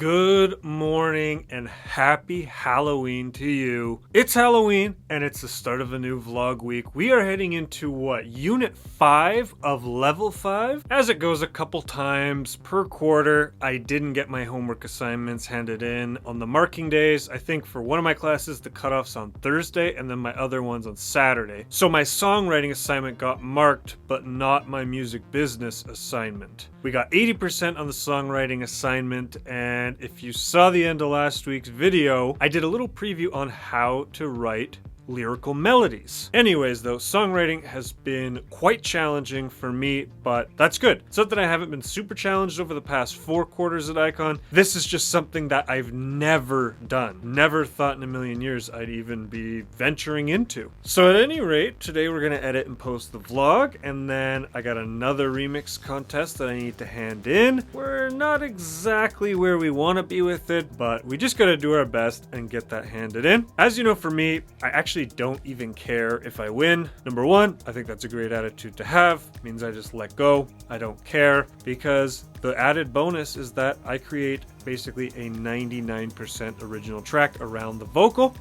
Good morning and happy Halloween to you. It's Halloween and it's the start of a new vlog week. We are heading into Unit 5 of Level 5. As it goes a couple times per quarter, I didn't get my homework assignments handed in on the marking days. I think for one of my classes, the cutoff's on Thursday and then my other one's on Saturday. So my songwriting assignment got marked, but not my music business assignment. We got 80% on the songwriting assignment, and if you saw the end of last week's video, I did a little preview on how to write lyrical melodies. Anyways though, songwriting has been quite challenging for me, but that's good. It's not that I haven't been super challenged over the past 4 quarters at Icon. This is just something that I've never done. Never thought in a million years I'd even be venturing into. So at any rate, today we're gonna edit and post the vlog, and then I got another remix contest that I need to hand in. We're not exactly where we want to be with it, but we just gotta do our best and get that handed in. As you know, for me, I actually don't even care if I win. Number one, I think that's a great attitude to have. It means I just let go. I don't care, because the added bonus is that I create basically a 99% original track around the vocal.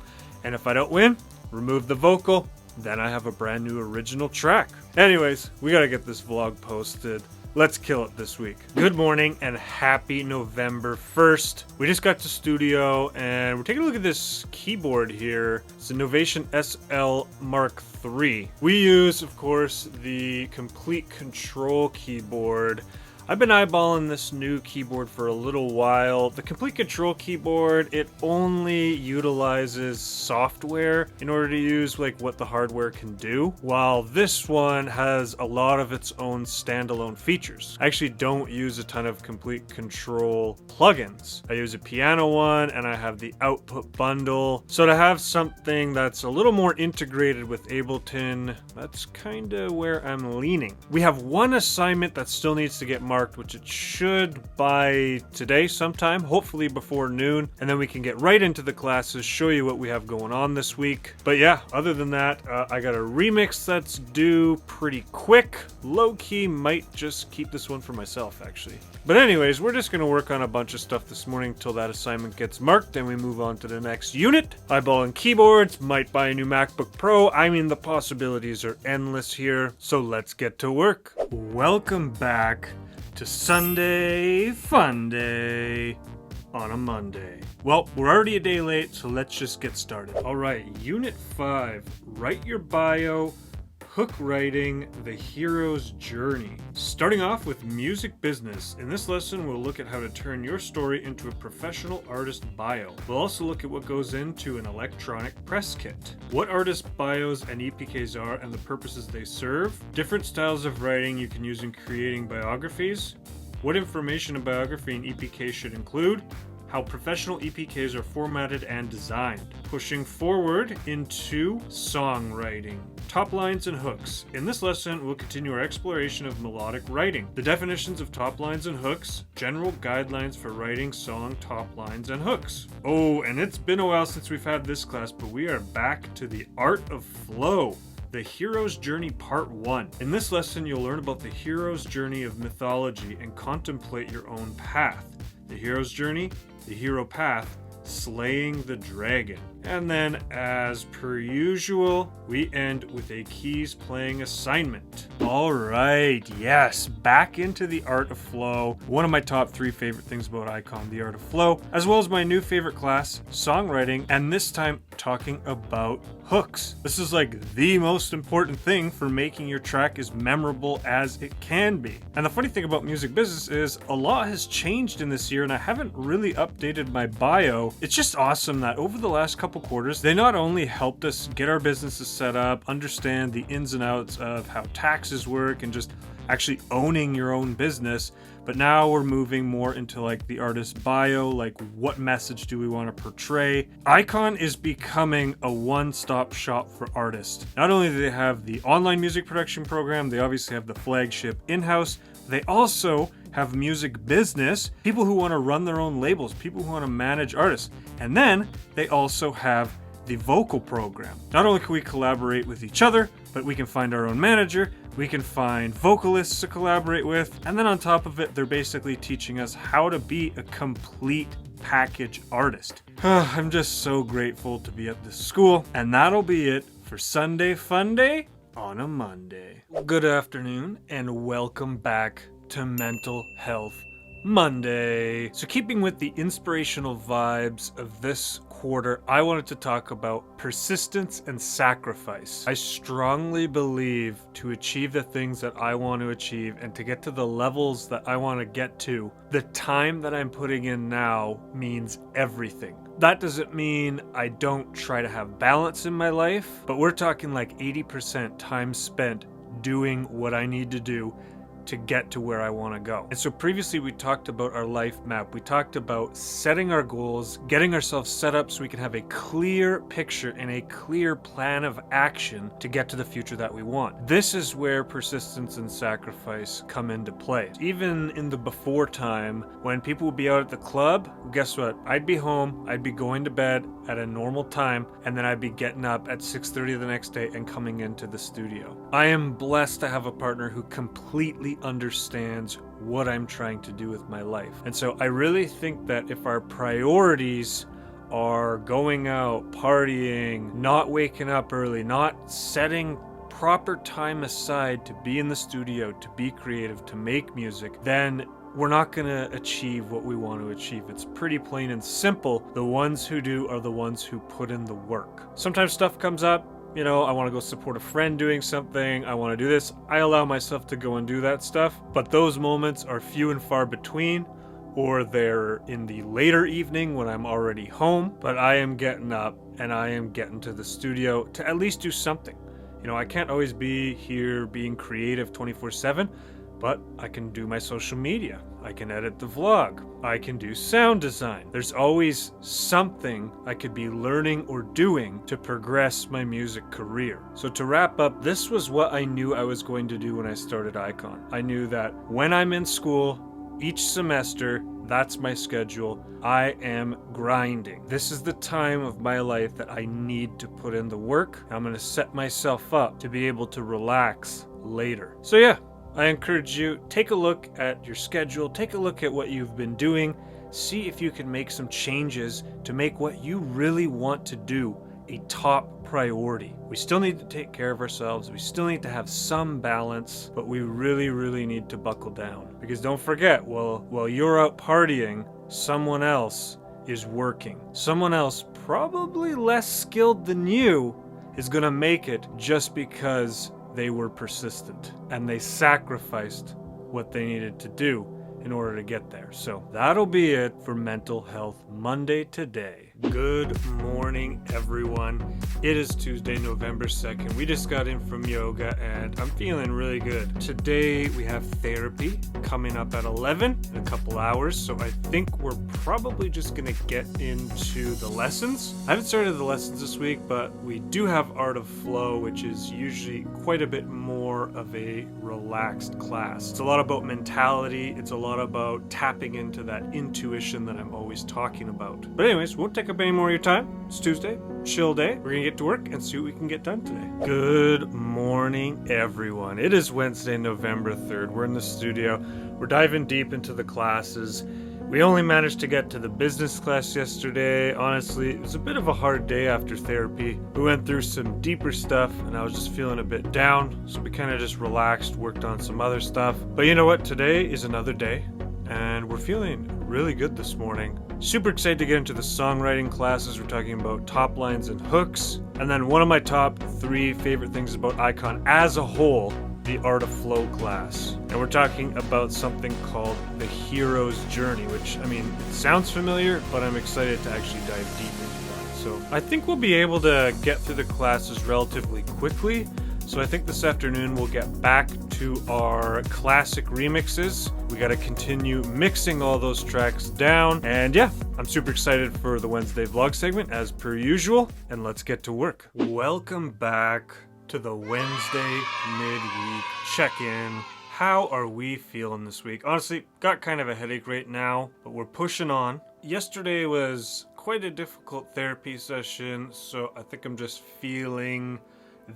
And if I don't win, remove the vocal, then I have a brand new original track. Anyways, we gotta get this vlog posted. Let's kill it this week. Good morning and happy November 1st. We just got to studio and we're taking a look at this keyboard here. It's a Novation SL Mark III. We use, of course, the Complete Control keyboard. I've been eyeballing this new keyboard for a little while. The Complete Control keyboard, it only utilizes software in order to use what the hardware can do, while this one has a lot of its own standalone features. I actually don't use a ton of Complete Control plugins. I use a piano one and I have the output bundle. So to have something that's a little more integrated with Ableton, that's kind of where I'm leaning. We have one assignment that still needs to get marked, which it should by today sometime, hopefully before noon, and then we can get right into the classes, show you what we have going on this week. But yeah, other than that, I got a remix that's due pretty quick. Low-key might just keep this one for myself, actually. But anyways, we're just going to work on a bunch of stuff this morning till that assignment gets marked, and we move on to the next unit. Eyeballing keyboards, might buy a new MacBook Pro. I mean, the possibilities are endless here, so let's get to work. Welcome back to Sunday Fun Day on a Monday. Well, we're already a day late, so let's just get started. All right, Unit 5, write your bio, hook writing, the hero's journey. Starting off with music business. In this lesson, we'll look at how to turn your story into a professional artist bio. We'll also look at what goes into an electronic press kit, what artist bios and EPKs are and the purposes they serve, different styles of writing you can use in creating biographies, what information a biography and EPK should include, how professional EPKs are formatted and designed. Pushing forward into songwriting. Top lines and hooks. In this lesson, we'll continue our exploration of melodic writing. The definitions of top lines and hooks, general guidelines for writing song top lines and hooks. Oh, and it's been a while since we've had this class, but we are back to the art of flow. The Hero's Journey Part 1. In this lesson, you'll learn about the hero's journey of mythology and contemplate your own path. The hero's journey, the hero path, slaying the dragon. And then, as per usual, we end with a keys playing assignment. All right, yes, back into the art of flow. One of my top 3 favorite things about Icon, the art of flow, as well as my new favorite class, songwriting, and this time talking about hooks. This is the most important thing for making your track as memorable as it can be. And the funny thing about music business is a lot has changed in this year, and I haven't really updated my bio. It's just awesome that over the last couple quarters, they not only helped us get our businesses set up, understand the ins and outs of how taxes work and just actually owning your own business, but now we're moving more into the artist bio, what message do we want to portray. Icon is becoming a one-stop shop for artists. Not only do they have the online music production program, they obviously have the flagship in-house, they also have music business, people who want to run their own labels, people who want to manage artists, and then they also have the vocal program. Not only can we collaborate with each other, but we can find our own manager, we can find vocalists to collaborate with, and then on top of it, they're basically teaching us how to be a complete package artist. I'm just so grateful to be at this school, and that'll be it for Sunday Fun Day on a Monday. Good afternoon, and welcome back to Mental Health Monday. So keeping with the inspirational vibes of this quarter, I wanted to talk about persistence and sacrifice. I strongly believe to achieve the things that I want to achieve and to get to the levels that I want to get to, the time that I'm putting in now means everything. That doesn't mean I don't try to have balance in my life, but we're talking like 80% time spent doing what I need to do to get to where I want to go. And so previously we talked about our life map. We talked about setting our goals, getting ourselves set up so we can have a clear picture and a clear plan of action to get to the future that we want. This is where persistence and sacrifice come into play. Even in the before time, when people would be out at the club, guess what? I'd be home, I'd be going to bed at a normal time, and then I'd be getting up at 6:30 the next day and coming into the studio. I am blessed to have a partner who completely understands what I'm trying to do with my life. And so I really think that if our priorities are going out, partying, not waking up early, not setting proper time aside to be in the studio, to be creative, to make music, then we're not going to achieve what we want to achieve. It's pretty plain and simple. The ones who do are the ones who put in the work. Sometimes stuff comes up. You know, I want to go support a friend doing something. I want to do this. I allow myself to go and do that stuff. But those moments are few and far between, or they're in the later evening when I'm already home. But I am getting up and I am getting to the studio to at least do something. You know, I can't always be here being creative 24/7, but I can do my social media. I can edit the vlog. I can do sound design. There's always something I could be learning or doing to progress my music career. So to wrap up, this was what I knew I was going to do when I started Icon. I knew that when I'm in school, each semester, that's my schedule. I am grinding. This is the time of my life that I need to put in the work. I'm going to set myself up to be able to relax later. So yeah, I encourage you, take a look at your schedule, take a look at what you've been doing, see if you can make some changes to make what you really want to do a top priority. We still need to take care of ourselves, we still need to have some balance, but we really need to buckle down. Because don't forget, while you're out partying, someone else is working. Someone else, probably less skilled than you, is gonna make it just because they were persistent and they sacrificed what they needed to do in order to get there. So that'll be it for Mental Health Monday today. Good morning, everyone. It is Tuesday, November 2nd. We just got in from yoga and I'm feeling really good. Today we have therapy coming up at 11 in a couple hours. So I think we're probably just gonna get into the lessons. I haven't started the lessons this week, but we do have Art of Flow, which is usually quite a bit more of a relaxed class. It's a lot about mentality. It's a lot about tapping into that intuition that I'm always talking about. But anyways, won't take up any more of your time. It's Tuesday, chill day. We're gonna get to work and see what we can get done today. Good morning, everyone. It is Wednesday, November 3rd. We're in the studio. We're diving deep into the classes. We only managed to get to the business class yesterday. Honestly, it was a bit of a hard day after therapy. We went through some deeper stuff and I was just feeling a bit down. So we kind of just relaxed, worked on some other stuff. But you know what? Today is another day and we're feeling really good this morning. Super excited to get into the songwriting classes. We're talking about top lines and hooks. And then one of my top 3 favorite things about Icon as a whole, the Art of Flow class. And we're talking about something called the hero's journey, which, I mean, it sounds familiar, but I'm excited to actually dive deep into that. So I think we'll be able to get through the classes relatively quickly. So I think this afternoon we'll get back to our classic remixes. We got to continue mixing all those tracks down. And yeah, I'm super excited for the Wednesday vlog segment as per usual. And let's get to work. Welcome back to the Wednesday midweek check-in. How are we feeling this week? Honestly, got kind of a headache right now, but we're pushing on. Yesterday was quite a difficult therapy session, so I think I'm just feeling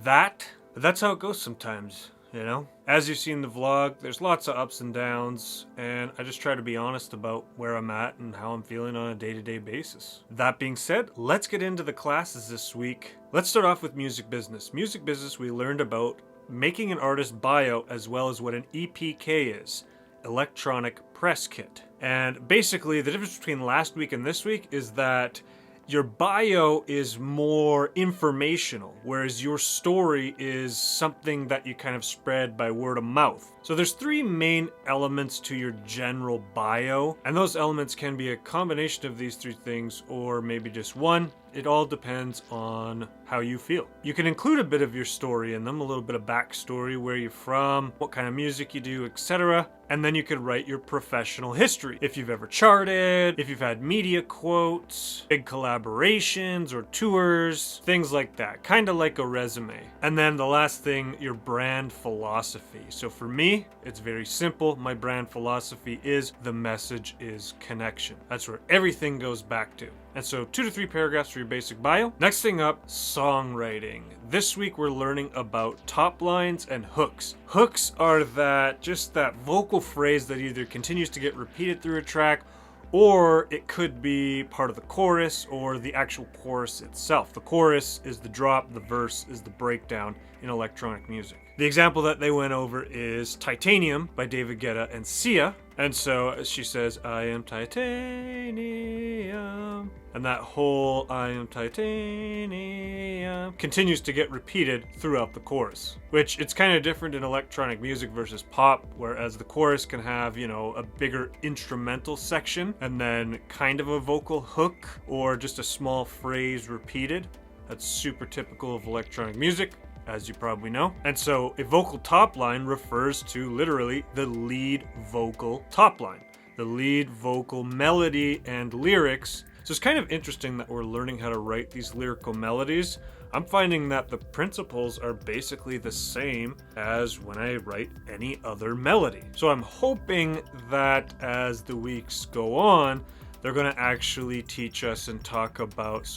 that. But that's how it goes sometimes. you know? As you see in the vlog, there's lots of ups and downs, and I just try to be honest about where I'm at and how I'm feeling on a day-to-day basis. That being said, let's get into the classes this week. Let's start off with music business. Music business, we learned about making an artist bio as well as what an EPK is, electronic press kit. And basically the difference between last week and this week is that your bio is more informational, whereas your story is something that you kind of spread by word of mouth. So there's three main elements to your general bio, and those elements can be a combination of these three things or maybe just one. It all depends on how you feel. You can include a bit of your story in them, a little bit of backstory, where you're from, what kind of music you do, etc. And then you could write your professional history. If you've ever charted, if you've had media quotes, big collaborations or tours, things like that. Kind of like a resume. And then the last thing, your brand philosophy. So for me, it's very simple. My brand philosophy is the message is connection. That's where everything goes back to. And so 2 to 3 paragraphs for your basic bio. Next thing up, songwriting. This week we're learning about top lines and hooks. Hooks are that vocal phrase that either continues to get repeated through a track, or it could be part of the chorus or the actual chorus itself. The chorus is the drop, the verse is the breakdown in electronic music. The example that they went over is Titanium by David Guetta and Sia. And so she says, I am titanium. And that whole I am titanium continues to get repeated throughout the chorus, which it's kind of different in electronic music versus pop, whereas the chorus can have, a bigger instrumental section and then kind of a vocal hook or just a small phrase repeated. That's super typical of electronic music, as you probably know. And so a vocal top line refers to literally the lead vocal top line, the lead vocal melody and lyrics. So it's kind of interesting that we're learning how to write these lyrical melodies. I'm finding that the principles are basically the same as when I write any other melody. So I'm hoping that as the weeks go on, they're going to actually teach us and talk about,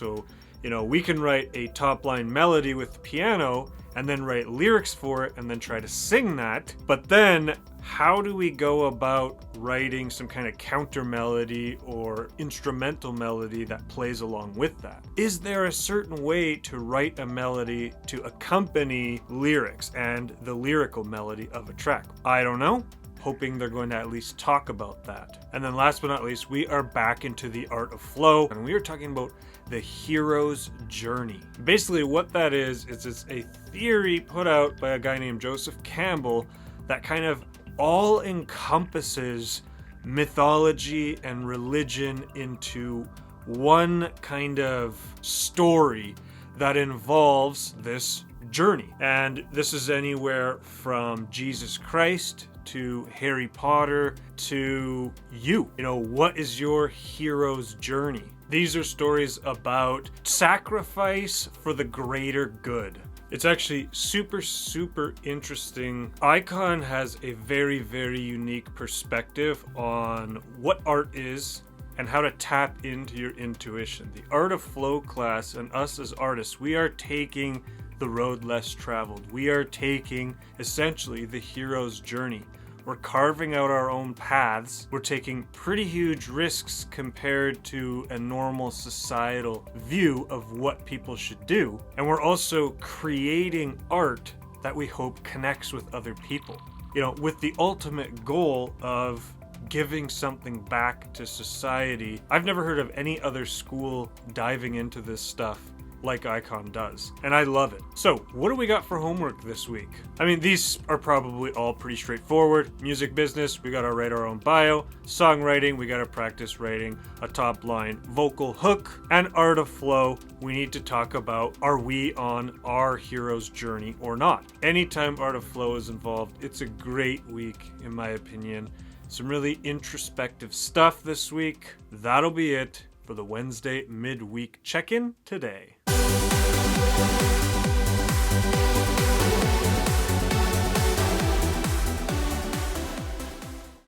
we can write a top line melody with the piano and then write lyrics for it and then try to sing that. But then how do we go about writing some kind of counter melody or instrumental melody that plays along with that? Is there a certain way to write a melody to accompany lyrics and the lyrical melody of a track? I don't know. Hoping they're going to at least talk about that. And then last but not least, we are back into the art of flow, and we are talking about the hero's journey. Basically what that is it's a theory put out by a guy named Joseph Campbell that kind of all encompasses mythology and religion into one kind of story that involves this journey. And this is anywhere from Jesus Christ to Harry Potter to you. What is your hero's journey? These are stories about sacrifice for the greater good. It's actually super, super interesting. Icon has a very, very unique perspective on what art is and how to tap into your intuition. The Art of Flow class and us as artists, we are taking the road less traveled. We are taking essentially the hero's journey. We're carving out our own paths. We're taking pretty huge risks compared to a normal societal view of what people should do. And we're also creating art that we hope connects with other people. With the ultimate goal of giving something back to society. I've never heard of any other school diving into this stuff like Icon does, and I love it. So what do we got for homework this week? These are probably all pretty straightforward. Music business, we gotta write our own bio. Songwriting, we gotta practice writing a top line vocal hook. And art of flow, we need to talk about, are we on our hero's journey or not? Anytime art of flow is involved, it's a great week in my opinion. Some really introspective stuff this week. That'll be it for the Wednesday midweek check-in today.